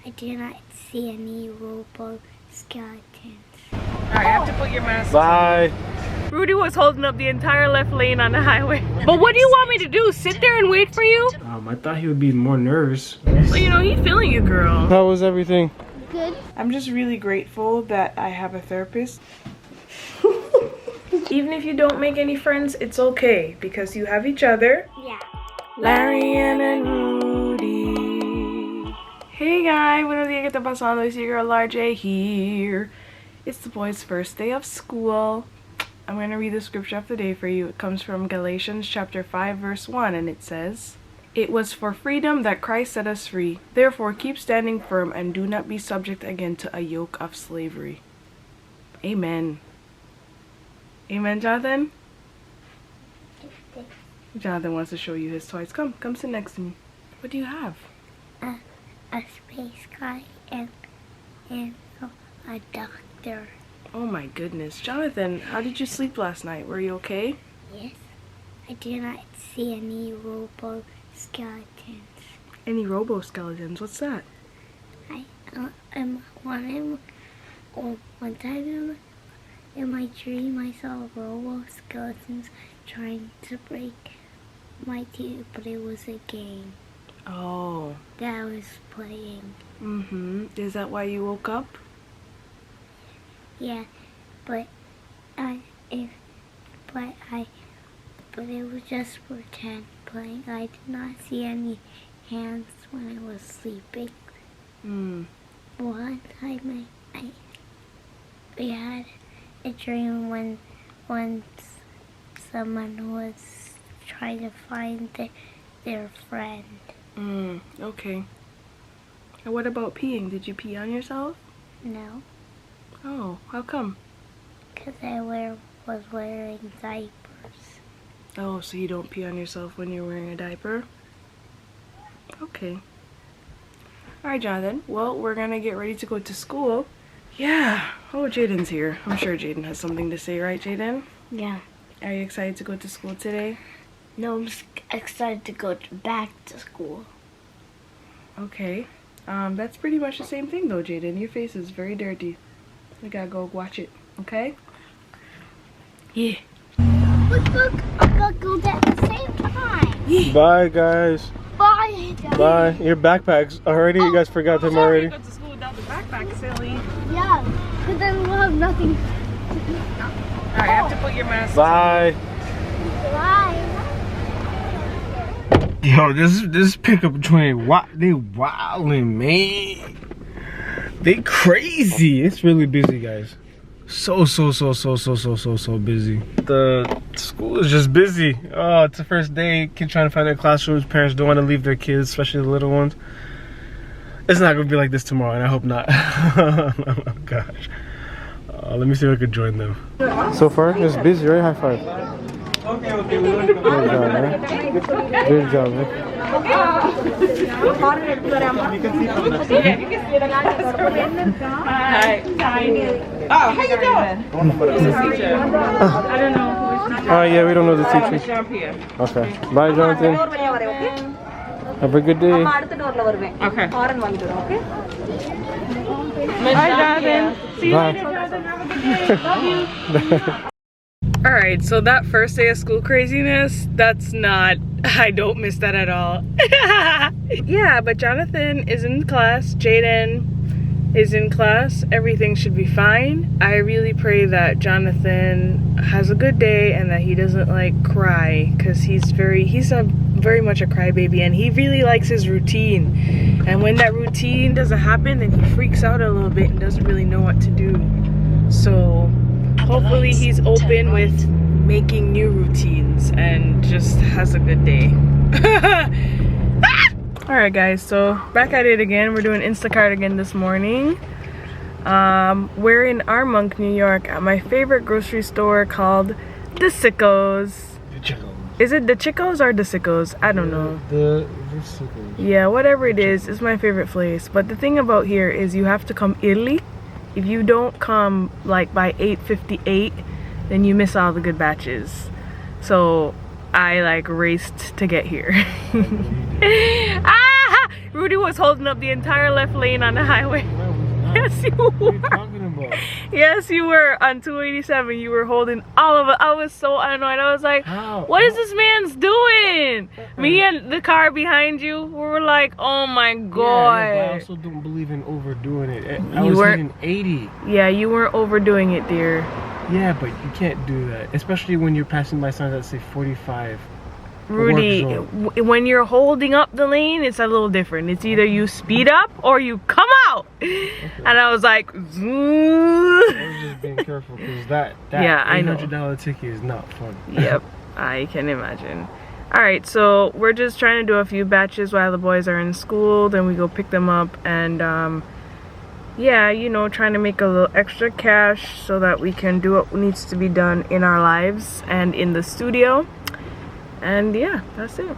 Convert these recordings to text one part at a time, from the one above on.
I do not see any robo skeletons. Alright, I have to put your mask Bye. on. Rudy was holding up the entire left lane on the highway. But what do you want me to do? Sit there and wait for you? I thought he would be more nervous. Well, you know, he's feeling you, girl. How was everything? Good. I'm just really grateful that I have a therapist. Even if you don't make any friends, it's okay because you have each other. Yeah. Larianne and Rudy. Hey guys, buenos días, ¿qué está pasando? It's your girl LarJ here. It's the boys' first day of school. I'm going to read the scripture of the day for you. It comes from Galatians chapter 5 verse 1 and it says, "It was for freedom that Christ set us free. Therefore keep standing firm and do not be subject again to a yoke of slavery." Amen. Amen, Jonathan? Jonathan wants to show you his toys. Come sit next to me. What do you have? A space guy and a doctor. Oh my goodness. Jonathan, how did you sleep last night? Were you okay? Yes. I do not see any robo skeletons. Any robo-skeletons? What's that? One time in my dream I saw robo skeletons trying to break my teeth, but it was a game Oh. that I was playing. Mm-hmm. Is that why you woke up? Yeah, but it was just pretend playing. I did not see any hands when I was sleeping. One time we had a dream when someone was trying to find their friend. Okay. And what about peeing? Did you pee on yourself? No, Oh, how come? because I was wearing diapers. Oh, so you don't pee on yourself when you're wearing a diaper? Okay. Alright, Jonathan. Well, we're gonna get ready to go to school. Yeah. Oh, Jaden's here. I'm sure Jaden has something to say, right, Jaden? Yeah. Are you excited to go to school today? No, I'm just excited to go back to school. Okay. That's pretty much the same thing though, Jaden. Your face is very dirty. We gotta go watch it, okay? Yeah. Let's go at the same time. Yeah. Bye, guys. Bye, Daddy. Bye. Your backpacks already? You guys forgot them already? Go to school without the backpack, silly. Yeah, because then we'll have nothing. Alright, I have to put your mask on. Bye. Bye. Yo, this pickup train, they wildin', man. They crazy. It's really busy, guys. So busy. The school is just busy. Oh, it's the first day. Kids trying to find their classrooms. Parents don't want to leave their kids, especially the little ones. It's not gonna be like this tomorrow, and I hope not. Oh gosh. Let me see if I can join them. So far, it's busy, right? High five. Okay. Good job, man. Good job, man. Hi. Oh, how you doing? I don't know. Oh, yeah, we don't know the teacher. Jump here. Okay. Bye, Jonathan. Have a good day. Okay. Bye, Jonathan. See you Bye. later, Jonathan. Have a good day. Love you. Alright, so that first day of school craziness, I don't miss that at all. Yeah, but Jonathan is in class, Jaden is in class, everything should be fine. I really pray that Jonathan has a good day and that he doesn't like cry, because he's very much a crybaby and he really likes his routine. And when that routine doesn't happen, then he freaks out a little bit and doesn't really know what to do. So hopefully he's open with making new routines and just has a good day. Alright guys, so back at it again. We're doing Instacart again this morning. We're in Armonk, New York at my favorite grocery store called The Sickos. Is it The Chicos or The Sickos? I don't know. The Sickos. Yeah, whatever it is, it's my favorite place. But the thing about here is you have to come early. If you don't come like by 8:58, then you miss all the good batches. So I like raced to get here. Rudy was holding up the entire left lane on the highway. Yes, you were. What are you talking about? Yes, you were. On 287, you were holding all of it. I was so annoyed. I was like, How? what is this man's doing? Me and the car behind you, we were like, oh my god. Yeah, but I also don't believe in overdoing it. I You was weren't- hitting 80. Yeah, you weren't overdoing it, dear. Yeah, but you can't do that. Especially when you're passing by signs that say 45. Rudy, when you're holding up the lane, it's a little different. It's either you speed up or you come out. Okay. And I was like, zoom. I was just being careful because that yeah, I know. $800 ticket is not fun. Yep, I can imagine. All right, so we're just trying to do a few batches while the boys are in school. Then we go pick them up and yeah, you know, trying to make a little extra cash so that we can do what needs to be done in our lives and in the studio. And yeah, that's it.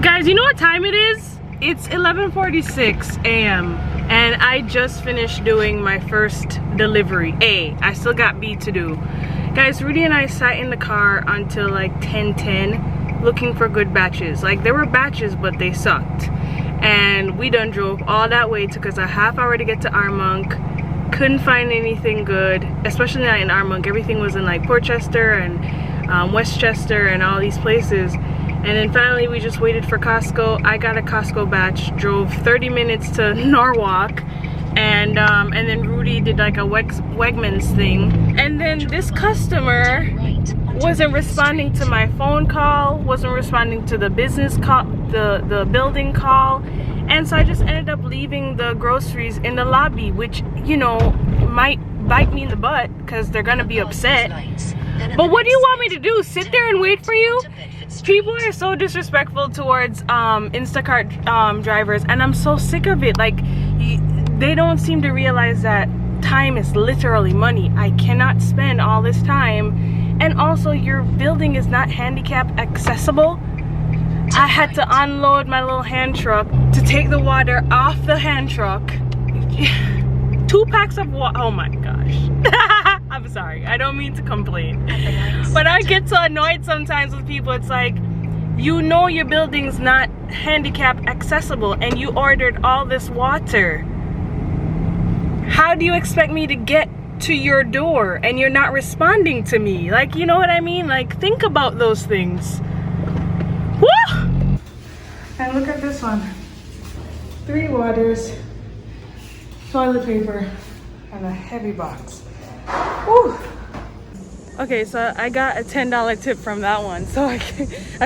Guys, you know what time it is? It's 11:46 a.m. and I just finished doing my first delivery. I still got B to do. Guys, Rudy and I sat in the car until like 10:10 looking for good batches. Like there were batches, but they sucked. And we done drove all that way. Took us a half hour to get to Armonk. Couldn't find anything good, especially not in Armonk. Everything was in like Portchester and Westchester and all these places. And then finally we just waited for Costco. I got a Costco batch, drove 30 minutes to Norwalk, and then Rudy did like a Wegmans thing. And then this customer wasn't responding to my phone call, wasn't responding to the business call, the building call, and so I just ended up leaving the groceries in the lobby, which, you know, might bite me in the butt because they're gonna be upset. But what do you want me to do? Sit there and wait for you? People are so disrespectful towards Instacart drivers, and I'm so sick of it. Like, they don't seem to realize that time is literally money. I cannot spend all this time, and also your building is not handicap accessible. I had to unload my little hand truck to take the water off the hand truck. 2 packs of water. Oh my gosh. I'm sorry, I don't mean to complain, but I get so annoyed sometimes with people. It's like, you know your building's not handicap accessible and you ordered all this water. How do you expect me to get to your door and you're not responding to me? Like, you know what I mean? Like, think about those things. Woo! And look at this one. 3 waters, toilet paper, and a heavy box. Woo. Okay, so I got a $10 tip from that one, so I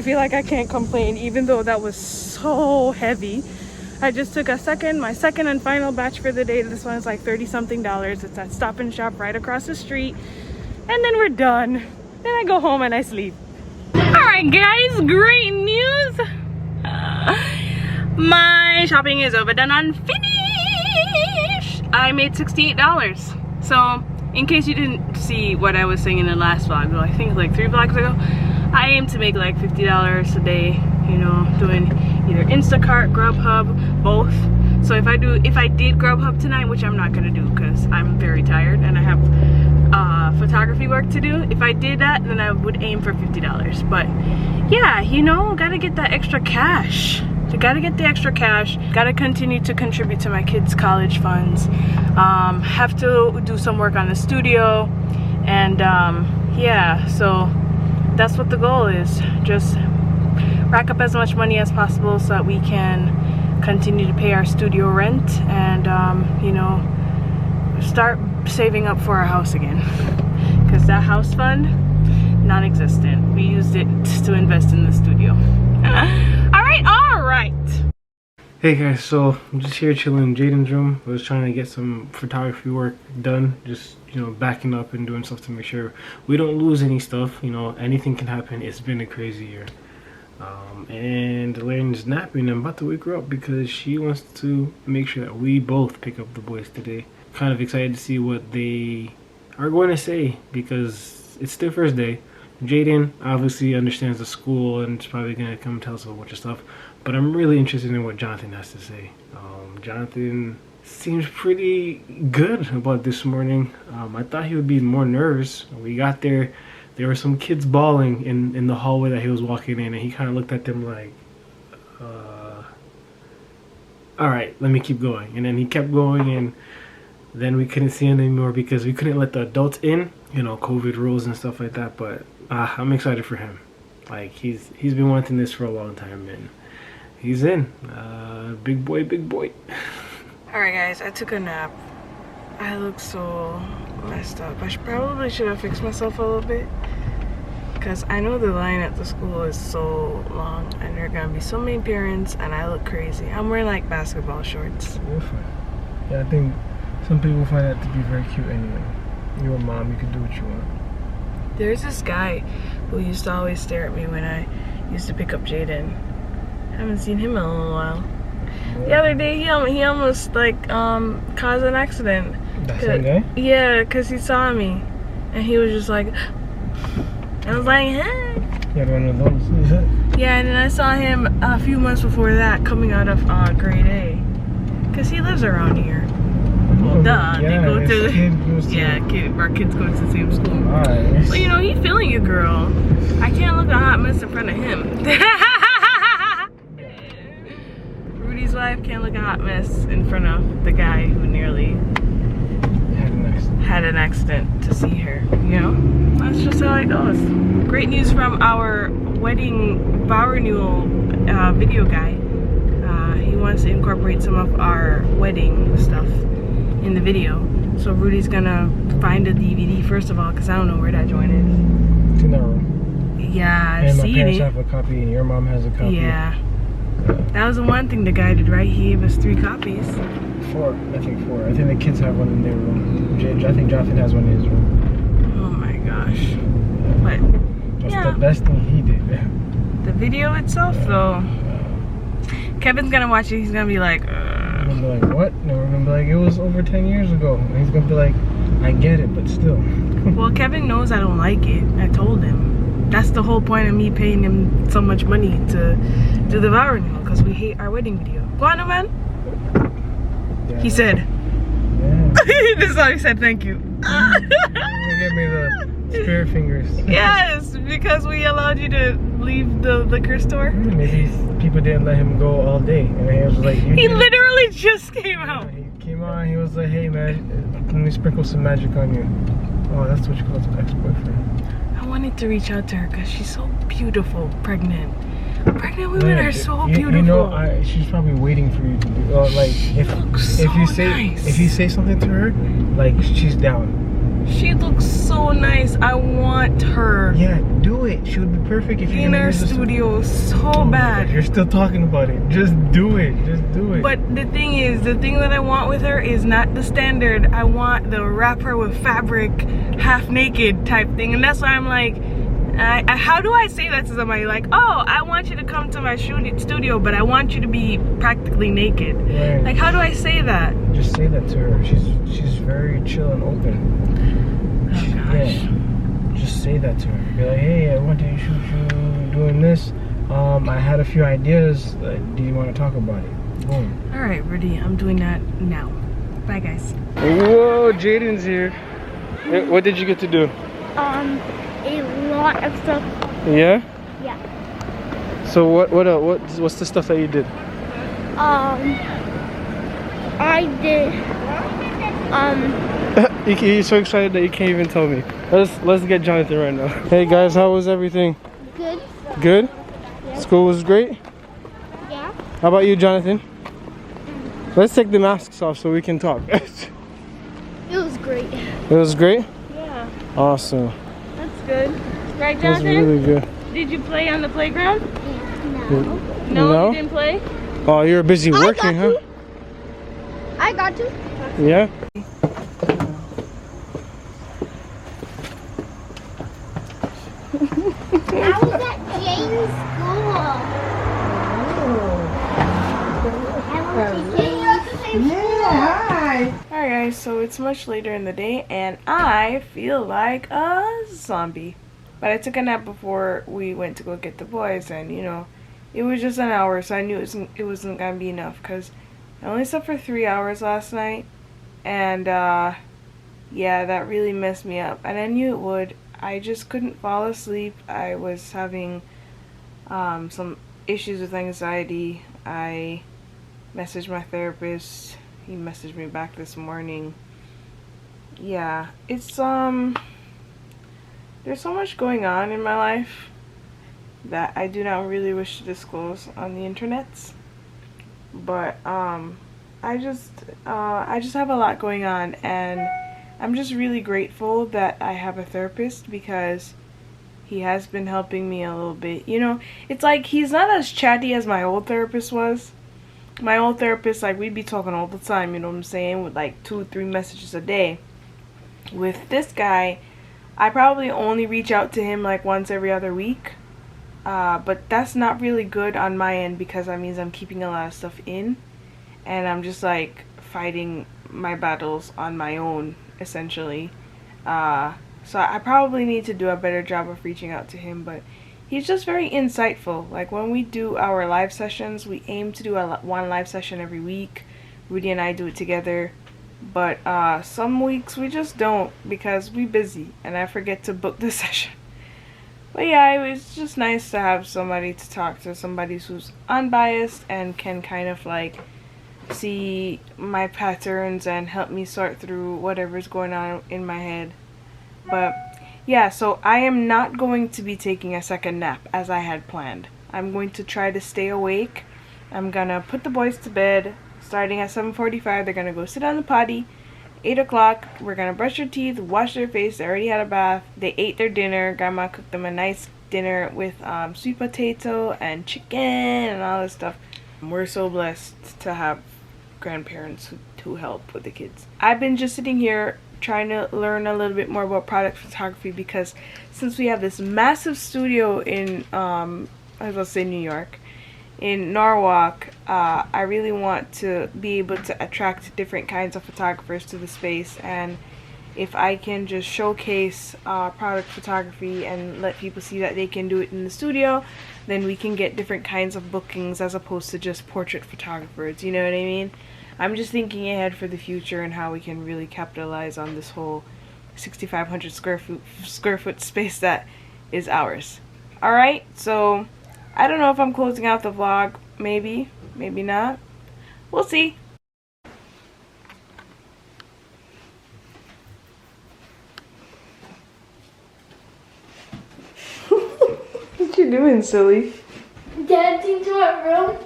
feel like I can't complain, even though that was so heavy. I just took my second and final batch for the day. This one is like $30-something. It's at Stop and Shop right across the street, and then we're done. Then I go home and I sleep. All right, guys, great news. My shopping is over, done, and finished. I made $68. So, in case you didn't see what I was saying in the last vlog, I think like 3 vlogs ago, I aim to make like $50 a day, you know, doing either Instacart, Grubhub, both. So if I did Grubhub tonight, which I'm not gonna do because I'm very tired and I have photography work to do, if I did that, then I would aim for $50. But yeah, you know, gotta get that extra cash. So gotta get the extra cash, gotta continue to contribute to my kids' college funds, have to do some work on the studio, and yeah, so that's what the goal is. Just rack up as much money as possible so that we can continue to pay our studio rent and you know, start saving up for our house again, because that house fund, non-existent. We used it to invest in the studio. all right. Hey guys, so I'm just here chilling in Jaden's room. I was trying to get some photography work done, just, you know, backing up and doing stuff to make sure we don't lose any stuff. You know, anything can happen. It's been a crazy year. And Larianne's napping. I'm about to wake her up because she wants to make sure that we both pick up the boys today. Kind of excited to see what they are going to say because it's their first day. Jaden obviously understands the school and is probably going to come tell us a bunch of stuff, but I'm really interested in what Jonathan has to say. Jonathan seems pretty good about this morning. I thought he would be more nervous. When we got there, there were some kids bawling in the hallway that he was walking in, and he kind of looked at them like, all right, let me keep going. And then he kept going, and then we couldn't see him anymore because we couldn't let the adults in, you know, COVID rules and stuff like that. But I'm excited for him. Like, he's been wanting this for a long time, and he's in. Big boy, big boy. Alright guys, I took a nap. I look so messed up. I probably should have fixed myself a little bit, because I know the line at the school is so long and there are gonna be so many parents and I look crazy. I'm wearing like basketball shorts. You're fine. Yeah, I think some people find that to be very cute anyway. You're a mom, you can do what you want. There's this guy who used to always stare at me when I used to pick up Jaden. I haven't seen him in a little while. The other day he almost like caused an accident. That same guy? Yeah, because he saw me and he was just like, I was like, hey. You had one of those, is it? Yeah, and then I saw him a few months before that coming out of grade A. Because he lives around here. Well, duh. Yeah, they go to our kids go to the same school. Nice. But you know, he's feeling you, girl. I can't look a hot mess in front of him. Roody's wife can't look a hot mess in front of the guy who nearly had an accident to see her, you know? That's just how it goes. Great news from our wedding vow renewal video guy. He wants to incorporate some of our wedding stuff in the video. So Rudy's gonna find a DVD first of all, because I don't know where that joint is. It's in that room. Yeah, I've and my seen parents it. have a copy and your mom has a copy. Yeah. That was the one thing the guy did right. He gave us 3 copies. 4, I think 4. I think the kids have one in their room. I think Jonathan has one in his room. Oh my gosh. But That's yeah, the best thing he did. the video itself though, Kevin's gonna watch it. He's gonna be like, We're gonna be like, what? No, we're gonna be like, it was over 10 years ago. And he's gonna be like, I get it, but still. Well, Kevin knows I don't like it. I told him. That's the whole point of me paying him so much money to do the vow renewal, because we hate our wedding video. Go on, man. Yeah. He said. Yeah. This is how he said thank you. You give me the spirit fingers. Yes, because we allowed you to leave the liquor store. Maybe people didn't let him go all day. And he was like, He literally just came out. He came on, he was like, hey man, let me sprinkle some magic on you. Oh, that's what you call an ex-boyfriend. I wanted to reach out to her because she's so beautiful, pregnant. Pregnant women are so beautiful. You know, she's probably waiting for you to do. Like, if you say something to her, like she's down. She looks so nice. I want her. Yeah, do it. She would be perfect if you in our studio so bad. You're still talking about it. Just do it. Just do it. But the thing is, the thing that I want with her is not the standard. I want the wrap her with fabric, half naked type thing, and that's why I'm like, how do I say that to somebody? Like, oh, I want you to come to my studio, but I want you to be practically naked. Right. Like, how do I say that? Just say that to her. She's very chill and open. Oh gosh. Yeah. Just say that to her. Be like, hey, I want to shoot you doing this. I had a few ideas. Do you want to talk about it? Boom. All right, Rudy, I'm doing that now. Bye, guys. Whoa, Jaden's here. What did you get to do? A lot of stuff. Yeah? Yeah. So what's the stuff that you did? I did. You're so excited that you can't even tell me. Let's get Jonathan right now. Hey guys, how was everything? Good. Good? Yeah. School was great? Yeah. How about you, Jonathan? Let's take the masks off so we can talk. It was great. It was great? Yeah, Awesome. that's good. Right, It was Jonathan? really good. Did you play on the playground? No. No, you didn't play? Oh, you were busy working, huh? I got to. Yeah? I was at Jaden's school. Alright guys, so it's much later in the day and I feel like a zombie. But I took a nap before we went to go get the boys, and you know, it was just an hour, so I knew it wasn't gonna be enough because I only slept for 3 hours last night, and yeah, that really messed me up, and I knew it would. I just couldn't fall asleep. I was having some issues with anxiety. I messaged my therapist. He messaged me back this morning. Yeah, it's there's so much going on in my life that I do not really wish to disclose on the internets. But I just have a lot going on, and I'm just really grateful that I have a therapist because he has been helping me a little bit. You know, it's like he's not as chatty as my old therapist was. My old therapist, like, we'd be talking all the time, you know what I'm saying, with like 2 or 3 messages a day. With this guy, I probably only reach out to him like once every other week. But that's not really good on my end because that means I'm keeping a lot of stuff in. And I'm just like fighting my battles on my own, essentially. So I probably need to do a better job of reaching out to him. But he's just very insightful. Like when we do our live sessions, we aim to do one live session every week. Roody and I do it together. But some weeks we just don't because we're busy and I forget to book the session. But yeah, it was just nice to have somebody to talk to, somebody who's unbiased and can kind of like see my patterns and help me sort through whatever's going on in my head. But yeah, so I am not going to be taking a second nap as I had planned. I'm going to try to stay awake. I'm gonna put the boys to bed starting at 7:45. They're gonna go sit on the potty. 8 o'clock, we're gonna brush their teeth, wash their face. They already had a bath. They ate their dinner. Grandma cooked them a nice dinner with sweet potato and chicken and all this stuff. We're so blessed to have grandparents who help with the kids. I've been just sitting here trying to learn a little bit more about product photography because since we have this massive studio in I was gonna say New York, in Norwalk, I really want to be able to attract different kinds of photographers to the space, and if I can just showcase product photography and let people see that they can do it in the studio, then we can get different kinds of bookings as opposed to just portrait photographers, you know what I mean? I'm just thinking ahead for the future and how we can really capitalize on this whole 6,500 square foot space that is ours. Alright, so I don't know if I'm closing out the vlog. Maybe, maybe not. We'll see. What you doing, silly? Dancing to our room.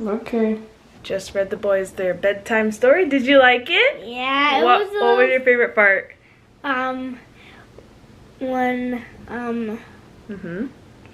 Okay. Just read the boys their bedtime story. Did you like it? Yeah, What was your favorite part? When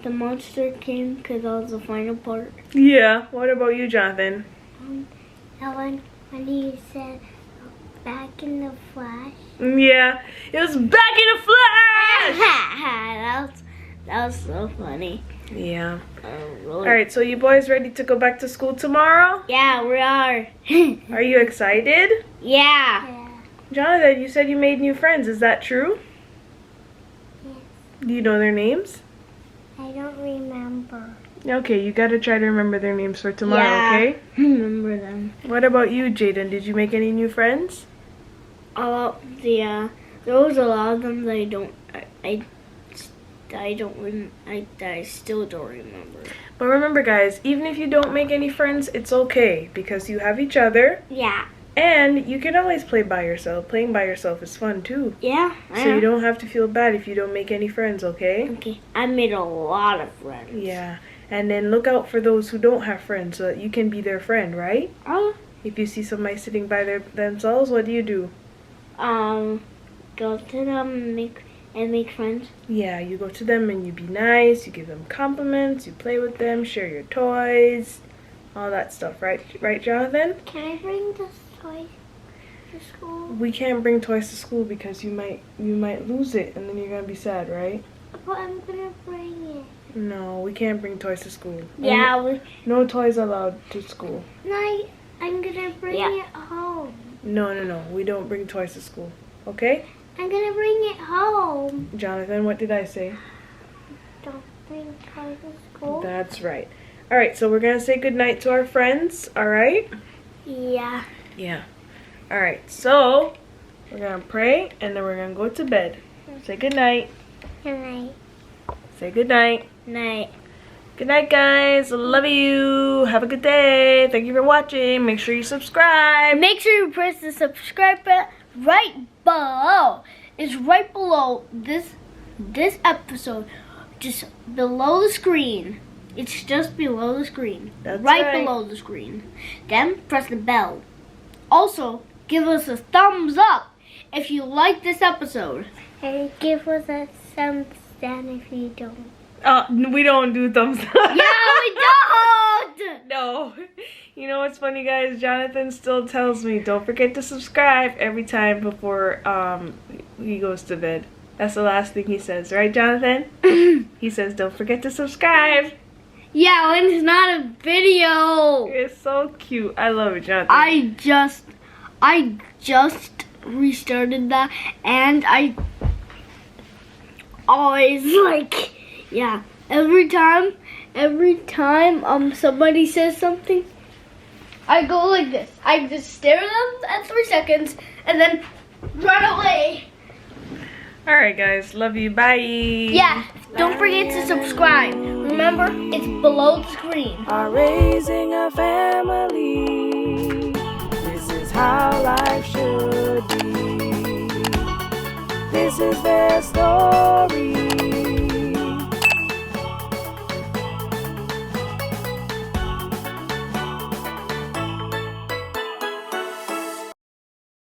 the monster came, because that was the final part. Yeah. What about you, Jonathan? And when he said, back in the flash. Yeah. It was back in a flash! that was so funny. Yeah. Really. Alright, so you boys ready to go back to school tomorrow? Yeah, we are. Are you excited? Yeah. Jonathan, you said you made new friends. Is that true? Yes. Do you know their names? I don't remember. Okay, you gotta try to remember their names for tomorrow, okay? Remember them. What about you, Jaden? Did you make any new friends? There was a lot of them that I still don't remember. But remember, guys, even if you don't make any friends, it's okay because you have each other. Yeah. And you can always play by yourself. Playing by yourself is fun too. Yeah. So you don't have to feel bad if you don't make any friends, okay? Okay. I made a lot of friends. Yeah. And then look out for those who don't have friends so that you can be their friend, right? Oh. If you see somebody sitting by themselves, what do you do? Go to them and make friends. Yeah, you go to them and you be nice, you give them compliments, you play with them, share your toys, all that stuff, right? Right, Jonathan? Can I bring this toy to school? We can't bring toys to school because you might lose it and then you're gonna be sad, right? But I'm gonna bring it. No, we can't bring toys to school. Yeah. No toys allowed to school. No, I'm gonna bring it home. No, we don't bring toys to school, okay? I'm gonna bring it home. Jonathan, what did I say? Don't bring toys to school. That's right. All right, so we're gonna say goodnight to our friends, all right? Yeah. Yeah. All right, so we're gonna pray and then we're gonna go to bed. Say goodnight. Good night. Say goodnight. Night. Good night, guys. Love you. Have a good day. Thank you for watching. Make sure you subscribe. Make sure you press the subscribe button right below. It's right below this episode. Just below the screen. It's just below the screen. That's right below the screen. Then press the bell. Also, give us a thumbs up if you like this episode. And give us a thumbs down if you don't. We don't do thumbs up. Yeah, we don't! No. You know what's funny, guys? Jonathan still tells me, don't forget to subscribe every time before he goes to bed. That's the last thing he says, right, Jonathan? He says, don't forget to subscribe. Yeah, when it's not a video. It's so cute. I love it, Jonathan. I just restarted that, and I always yeah. Every time somebody says something, I go like this. I just stare at them at 3 seconds and then run away. Alright, guys. Love you. Bye. Yeah, don't forget to subscribe. Remember, it's below the screen. Are raising a family. This is how life should be. This is their story.